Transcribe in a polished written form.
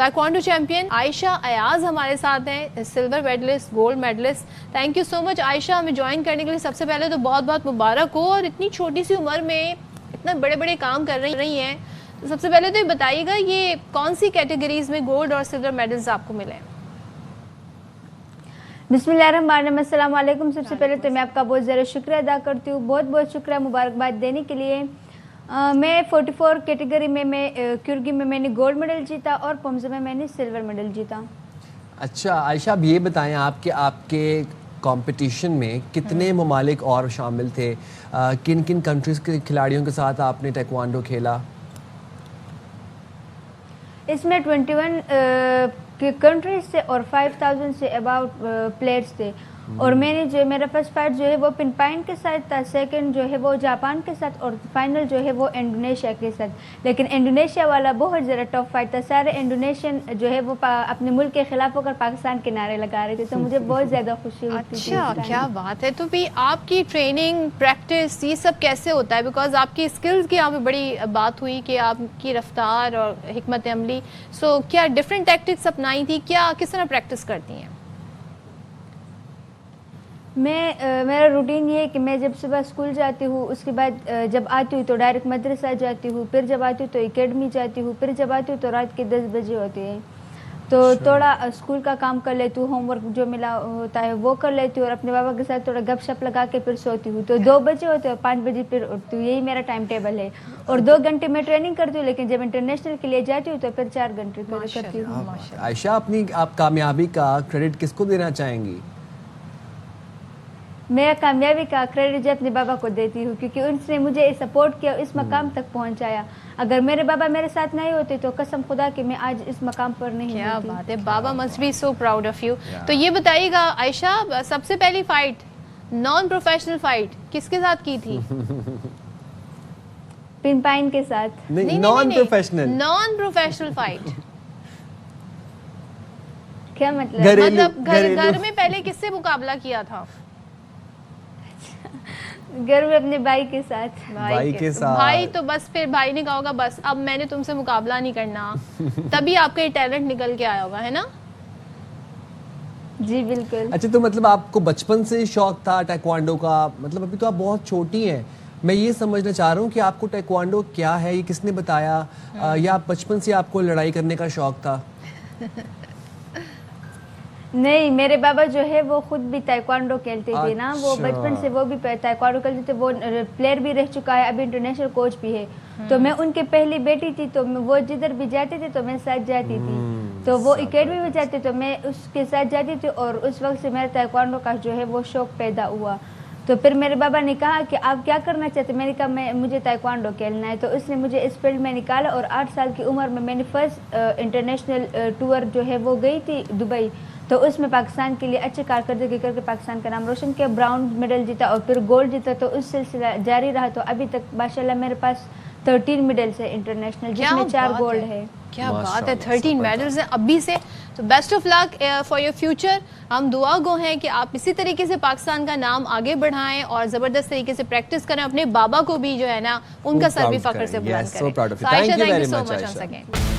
Taekwondo champion Ayesha Ayaz हमारे साथ हैं, silver medalist, gold medalist. Thank you so much Ayesha हमें ज्वाइन करने के लिए। सबसे पहले तो बहुत बहुत मुबारक हो, और इतनी छोटी सी उम्र में इतना बड़े बड़े काम कर रही हैं। तो सबसे पहले तो ये बताइएगा, ये कौन सी कैटेगरीज में गोल्ड और सिल्वर मेडल्स आपको मिले हैं? बिस्मिल्लाहिर्रहमानिर्रहीम, अस्सलाम वालेकुम। सबसे पहले तो मैं आपका बहुत ज़्यादा शुक्रिया अदा करती हूँ, बहुत बहुत शुक्रिया मुबारकबाद देने के लिए। मैं 44 कैटेगरी में क्यूर्गी में मैंने गोल्ड मेडल जीता और पोम्स में मैंने सिल्वर मेडल जीता। अच्छा आयशा, अब ये बताएं आपके कंपटीशन में कितने ममालिक और शामिल थे? किन किन कंट्रीज़ के खिलाड़ियों के साथ आपने ताइक्वांडो खेला? इसमें 21 कंट्रीज से और 5000 से अबाउट प्लेयर्स थे। और मैंने जो मेरा फर्स्ट फाइट जो है वो फिलिपाइन के साथ था, सेकंड जो है वो जापान के साथ, और फाइनल जो है वो इंडोनेशिया के साथ। लेकिन इंडोनेशिया वाला बहुत ज़्यादा टफ फाइट था। सारे इंडोनेशियन जो है वो अपने मुल्क के खिलाफ होकर पाकिस्तान के नारे लगा रहे थे, तो मुझे बहुत ज़्यादा खुशी हुई। अच्छा, क्या बात है। तो भी आपकी ट्रेनिंग, प्रैक्टिस, ये सब कैसे होता है? बिकॉज आपकी स्किल्स की यहाँ पे बड़ी बात हुई कि आपकी रफ्तार और हिकमत अमली, सो क्या डिफरेंट टैक्टिक्स अपनाई थी? क्या किस तरह प्रैक्टिस करती हैं? मेरा रूटीन ये है कि मैं जब सुबह स्कूल जाती हूँ, उसके बाद जब आती हूँ तो डायरेक्ट मदरसा जाती हूँ, फिर जब आती हूँ तो एकेडमी जाती हूँ, फिर जब आती हूँ तो रात के 10 बजे होती है। तो थोड़ा स्कूल का काम कर लेती हूँ, होमवर्क जो मिला होता है वो कर लेती हूँ, और अपने बाबा के साथ थोड़ा गपशप लगा के फिर सोती हूँ। तो 2 बजे होते हैं, 5 बजे फिर उठती हूँ, यही मेरा टाइम टेबल है। और 2 घंटे में ट्रेनिंग करती हूँ, लेकिन जब इंटरनेशनल के लिए जाती हूँ तो फिर 4 घंटे करती हूँ। आयशा, आप कामयाबी का क्रेडिट किसको देना चाहेंगी? मैं कामयाबी का क्रेडिट अपने बाबा को देती हूँ, क्योंकि उनसे मुझे सपोर्ट किया, इस मकाम तक पहुँचाया। अगर मेरे बाबा मेरे साथ नहीं होते तो कसम खुदा कि मैं आज इस मकाम पर नहीं क्या होती। बात है, बाबा must be so proud of you. तो ये बताइएगा आयशा, सबसे पहली फाइट, नॉन प्रोफेशनल फाइट किसके साथ की थी? फिलिपाइन के साथ। नहीं, non professional. Non professional fight क्या मतलब? मतलब घर में पहले किससे मुकाबला किया था? घर में अपने भाई के साथ। भाई के साथ। भाई तो बस फिर भाई ने कहा होगा बस अब मैंने तुमसे मुकाबला नहीं करना, तभी आपका ये टैलेंट निकल के आया होगा, है ना? जी बिल्कुल। अच्छा, तो मतलब आपको बचपन से शौक था ताइक्वांडो का? मतलब अभी तो आप बहुत छोटी हैं, मैं ये समझना चाह रहा हूँ कि आपको ताइक्वांडो क्या है, ये किसने बताया, या बचपन से आपको लड़ाई करने का शौक था? नहीं, मेरे बाबा जो है वो खुद भी ताइक्वांडो खेलते थे ना, वो बचपन से वो भी ताइक्वांडो खेलते थे, वो प्लेयर भी रह चुका है, अभी इंटरनेशनल कोच भी है। तो मैं उनकी पहली बेटी थी, तो वो जिधर भी जाते थे तो मैं साथ जाती थी। तो वो एकेडमी में जाते तो मैं उसके साथ जाती थी, और उस वक्त से मेरा ताइक्वांडो का जो है वो शौक पैदा हुआ। तो फिर मेरे बाबा ने कहा कि आप क्या करना चाहते? मैंने कहा मुझे ताइक्वांडो खेलना है। तो उसने मुझे इस फील्ड में निकाला, और 8 साल की उम्र में मैंने फर्स्ट इंटरनेशनल टूर जो है वो गई थी दुबई। तो उसमें पाकिस्तान के लिए अच्छी कारकर्दगी करके पाकिस्तान का नाम रोशन किया, ब्राउन मेडल जीता और फिर गोल्ड जीता। तो उस सिलसिला जारी रहा, तो अभी तक माशाल्लाह मेरे पास 13 मेडल्स है इंटरनेशनल, जिसमें 4 गोल्ड है। क्या बात है, 13 मेडल्स हैं अभी से। तो best of luck for your future. हम दुआ गो हैं कि आप इसी तरीके से पाकिस्तान का नाम आगे बढ़ाएं और ज़बरदस्त तरीके से प्रैक्टिस करें, अपने बाबा को भी जो है ना उनका सर भी फख्र से बुलंद करें। Thank you very much.